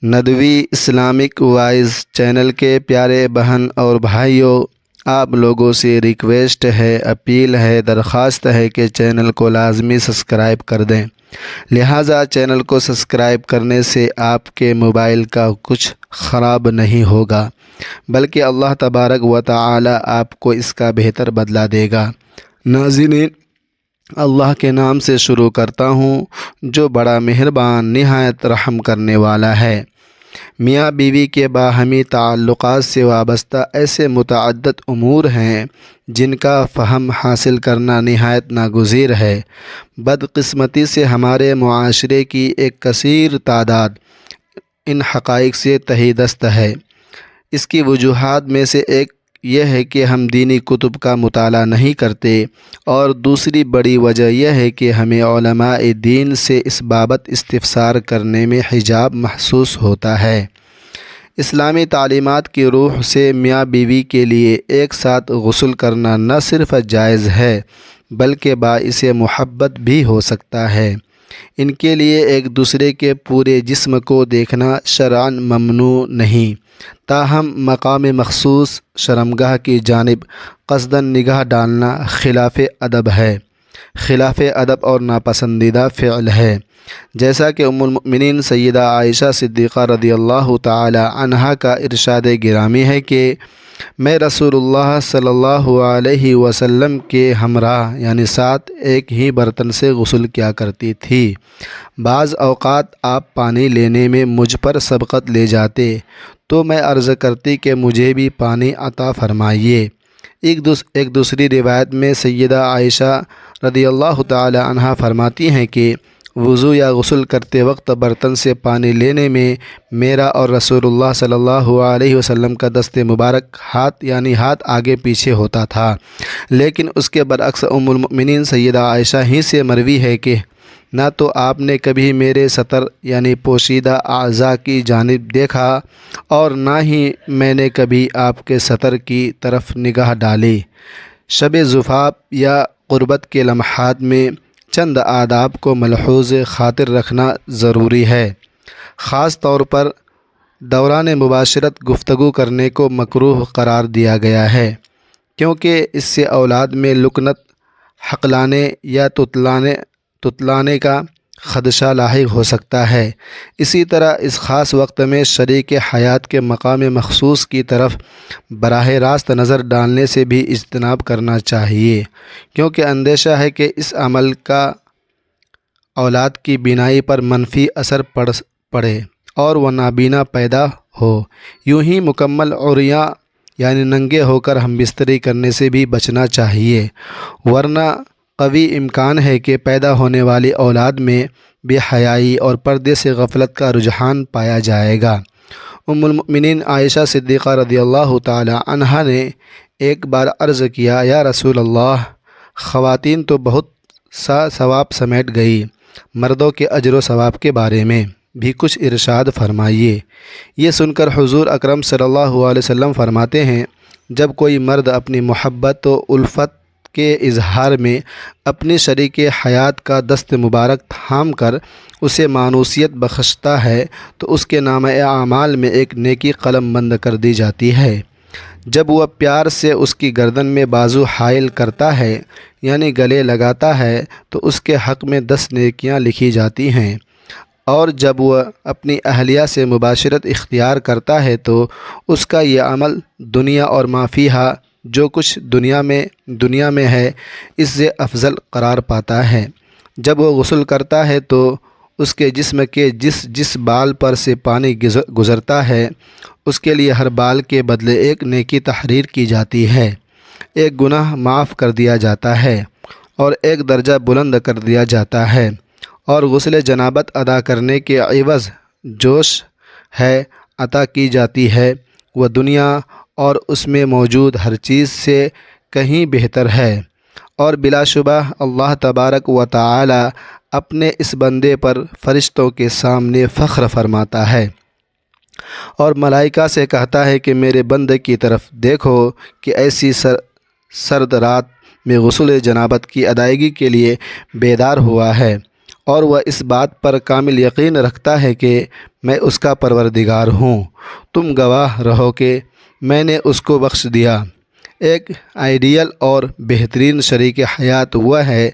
Nadwi Islamic wise channel کے پیارے بہن اور بھائیوں، آپ لوگوں سے ریکویسٹ ہے، اپیل ہے، درخواست ہے کہ چینل کو لازمی سبسکرائب کر دیں۔ لہٰذا چینل کو سبسکرائب کرنے سے آپ کے موبائل کا کچھ خراب نہیں ہوگا، بلکہ اللہ تبارک و تعالی آپ کو اس کا بہتر بدلہ دے گا۔ ناظرین، اللہ کے نام سے شروع کرتا ہوں جو بڑا مہربان نہایت رحم کرنے والا ہے۔ میاں بیوی کے باہمی تعلقات سے وابستہ ایسے متعدد امور ہیں جن کا فہم حاصل کرنا نہایت ناگزیر ہے۔ بدقسمتی سے ہمارے معاشرے کی ایک کثیر تعداد ان حقائق سے تہی دست ہے۔ اس کی وجوہات میں سے ایک یہ ہے کہ ہم دینی کتب کا مطالعہ نہیں کرتے، اور دوسری بڑی وجہ یہ ہے کہ ہمیں علماء دین سے اس بابت استفسار کرنے میں حجاب محسوس ہوتا ہے۔ اسلامی تعلیمات کی روح سے میاں بیوی کے لیے ایک ساتھ غسل کرنا نہ صرف جائز ہے بلکہ باعث محبت بھی ہو سکتا ہے۔ ان کے لیے ایک دوسرے کے پورے جسم کو دیکھنا شرعاً ممنوع نہیں، تاہم مقام مخصوص شرمگاہ کی جانب قصداً نگاہ ڈالنا خلاف ادب ہے، خلاف ادب اور ناپسندیدہ فعل ہے۔ جیسا کہ ام المؤمنین سیدہ عائشہ صدیقہ رضی اللہ تعالی عنہا کا ارشاد گرامی ہے کہ میں رسول اللہ صلی اللہ علیہ وسلم کے ہمراہ یعنی ساتھ ایک ہی برتن سے غسل کیا کرتی تھی۔ بعض اوقات آپ پانی لینے میں مجھ پر سبقت لے جاتے تو میں عرض کرتی کہ مجھے بھی پانی عطا فرمائیے۔ ایک دوسری روایت میں سیدہ عائشہ رضی اللہ تعالی عنہا فرماتی ہیں کہ وضو یا غسل کرتے وقت برتن سے پانی لینے میں میرا اور رسول اللہ صلی اللہ علیہ وسلم کا دست مبارک ہاتھ آگے پیچھے ہوتا تھا، لیکن اس کے برعکس ام المؤمنین سیدہ عائشہ ہی سے مروی ہے کہ نہ تو آپ نے کبھی میرے سطر یعنی پوشیدہ اعضاء کی جانب دیکھا اور نہ ہی میں نے کبھی آپ کے سطر کی طرف نگاہ ڈالی۔ شب زفاف یا قربت کے لمحات میں چند آداب کو ملحوظ خاطر رکھنا ضروری ہے۔ خاص طور پر دوران مباشرت گفتگو کرنے کو مکروہ قرار دیا گیا ہے، کیونکہ اس سے اولاد میں لکنت، ہقلانے یا تتلانے کا خدشہ لاحق ہو سکتا ہے۔ اسی طرح اس خاص وقت میں شریک حیات کے مقام مخصوص کی طرف براہ راست نظر ڈالنے سے بھی اجتناب کرنا چاہیے، کیونکہ اندیشہ ہے کہ اس عمل کا اولاد کی بینائی پر منفی اثر پڑے اور وہ نابینا پیدا ہو۔ یوں ہی مکمل عریاں یعنی ننگے ہو کر ہم بستری کرنے سے بھی بچنا چاہیے، ورنہ قوی امکان ہے کہ پیدا ہونے والی اولاد میں بے حیائی اور پردے سے غفلت کا رجحان پایا جائے گا۔ ام المؤمنین عائشہ صدیقہ رضی اللہ تعالی عنہا نے ایک بار عرض کیا، یا رسول اللہ، خواتین تو بہت سا ثواب سمیٹ گئی، مردوں کے اجر و ثواب کے بارے میں بھی کچھ ارشاد فرمائیے۔ یہ سن کر حضور اکرم صلی اللہ علیہ وسلم فرماتے ہیں، جب کوئی مرد اپنی محبت و الفت کے اظہار میں اپنی شریک حیات کا دست مبارک تھام کر اسے مانوسیت بخشتا ہے تو اس کے نامہ اعمال میں ایک نیکی قلم بند کر دی جاتی ہے۔ جب وہ پیار سے اس کی گردن میں بازو حائل کرتا ہے یعنی گلے لگاتا ہے تو اس کے حق میں 10 نیکیاں لکھی جاتی ہیں، اور جب وہ اپنی اہلیہ سے مباشرت اختیار کرتا ہے تو اس کا یہ عمل دنیا اور ما فیہا جو کچھ دنیا میں ہے اس سے افضل قرار پاتا ہے۔ جب وہ غسل کرتا ہے تو اس کے جسم کے جس بال پر سے پانی گزرتا ہے اس کے لیے ہر بال کے بدلے ایک نیکی تحریر کی جاتی ہے، ایک گناہ معاف کر دیا جاتا ہے اور ایک درجہ بلند کر دیا جاتا ہے، اور غسل جنابت ادا کرنے کے عوض جوش ہے عطا کی جاتی ہے، وہ دنیا اور اس میں موجود ہر چیز سے کہیں بہتر ہے۔ اور بلا شبہ اللہ تبارک و تعالی اپنے اس بندے پر فرشتوں کے سامنے فخر فرماتا ہے اور ملائکہ سے کہتا ہے کہ میرے بندے کی طرف دیکھو کہ ایسی سرد رات میں غسل جنابت کی ادائیگی کے لیے بیدار ہوا ہے اور وہ اس بات پر کامل یقین رکھتا ہے کہ میں اس کا پروردگار ہوں، تم گواہ رہو کہ میں نے اس کو بخش دیا۔ ایک آئیڈیل اور بہترین شریک حیات وہ ہے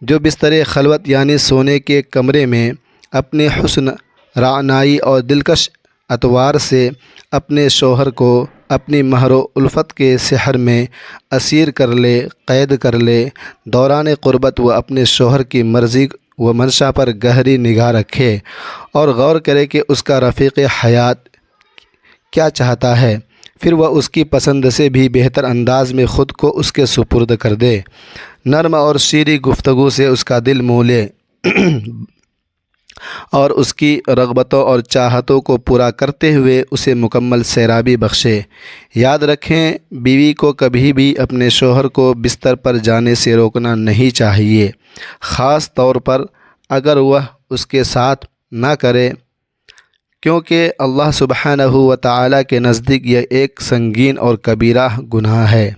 جو بستر خلوت یعنی سونے کے کمرے میں اپنی حسن رعنائی اور دلکش اطوار سے اپنے شوہر کو اپنی مہر و الفت کے سحر میں اسیر کر لے، قید کر لے۔ دوران قربت وہ اپنے شوہر کی مرضی و منشا پر گہری نگاہ رکھے اور غور کرے کہ اس کا رفیق حیات کیا چاہتا ہے، پھر وہ اس کی پسند سے بھی بہتر انداز میں خود کو اس کے سپرد کر دے، نرم اور شیریں گفتگو سے اس کا دل مول لے اور اس کی رغبتوں اور چاہتوں کو پورا کرتے ہوئے اسے مکمل سیرابی بخشے۔ یاد رکھیں، بیوی کو کبھی بھی اپنے شوہر کو بستر پر جانے سے روکنا نہیں چاہیے، خاص طور پر اگر وہ اس کے ساتھ نہ کرے، کیونکہ اللہ سبحانہ و تعالیٰ کے نزدیک یہ ایک سنگین اور کبیرہ گناہ ہے۔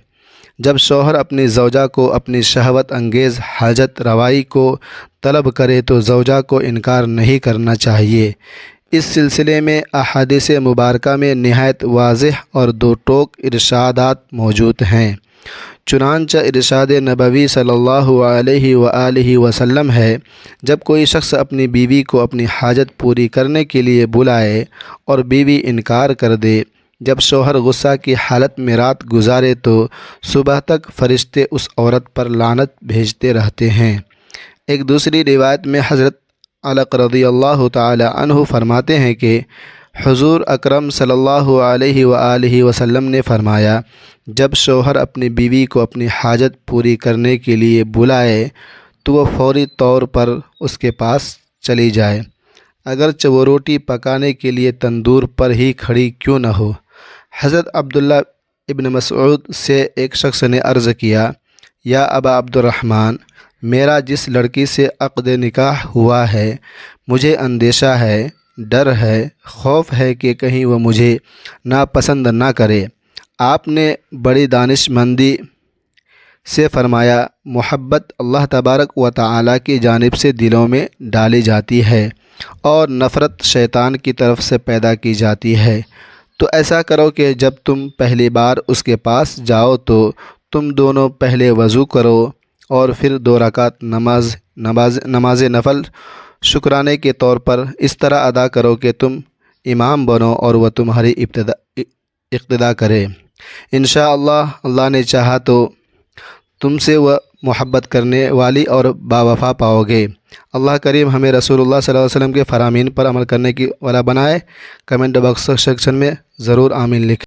جب شوہر اپنی زوجہ کو اپنی شہوت انگیز حاجت روائی کو طلب کرے تو زوجہ کو انکار نہیں کرنا چاہیے۔ اس سلسلے میں احادیث مبارکہ میں نہایت واضح اور دو ٹوک ارشادات موجود ہیں۔ چنانچہ ارشاد نبوی صلی اللہ علیہ وآلہ وسلم ہے، جب کوئی شخص اپنی بیوی کو اپنی حاجت پوری کرنے کے لیے بلائے اور بیوی انکار کر دے، جب شوہر غصہ کی حالت میں رات گزارے تو صبح تک فرشتے اس عورت پر لعنت بھیجتے رہتے ہیں۔ ایک دوسری روایت میں حضرت علق رضی اللہ تعالی عنہ فرماتے ہیں کہ حضور اکرم صلی اللہ علیہ وآلہ وسلم نے فرمایا، جب شوہر اپنی بیوی کو اپنی حاجت پوری کرنے کے لیے بلائے تو وہ فوری طور پر اس کے پاس چلی جائے، اگرچہ وہ روٹی پکانے کے لیے تندور پر ہی کھڑی کیوں نہ ہو۔ حضرت عبداللہ ابن مسعود سے ایک شخص نے عرض کیا، یا ابا عبد الرحمن، میرا جس لڑکی سے عقد نکاح ہوا ہے مجھے اندیشہ ہے، ڈر ہے، خوف ہے کہ کہیں وہ مجھے ناپسند نہ کرے۔ آپ نے بڑی دانش مندی سے فرمایا، محبت اللہ تبارک و تعالیٰ کی جانب سے دلوں میں ڈالی جاتی ہے اور نفرت شیطان کی طرف سے پیدا کی جاتی ہے، تو ایسا کرو کہ جب تم پہلی بار اس کے پاس جاؤ تو تم دونوں پہلے وضو کرو اور پھر 2 رکعت نماز نفل شکرانے کے طور پر اس طرح ادا کرو کہ تم امام بنو اور وہ تمہاری اقتداء کرے۔ انشاءاللہ اللہ نے چاہا تو تم سے وہ محبت کرنے والی اور باوفا پاؤ گے۔ اللہ کریم ہمیں رسول اللہ صلی اللہ علیہ وسلم کے فرامین پر عمل کرنے کی والا بنائے۔ کمنٹ باکس سیکشن میں ضرور آمین لکھیں۔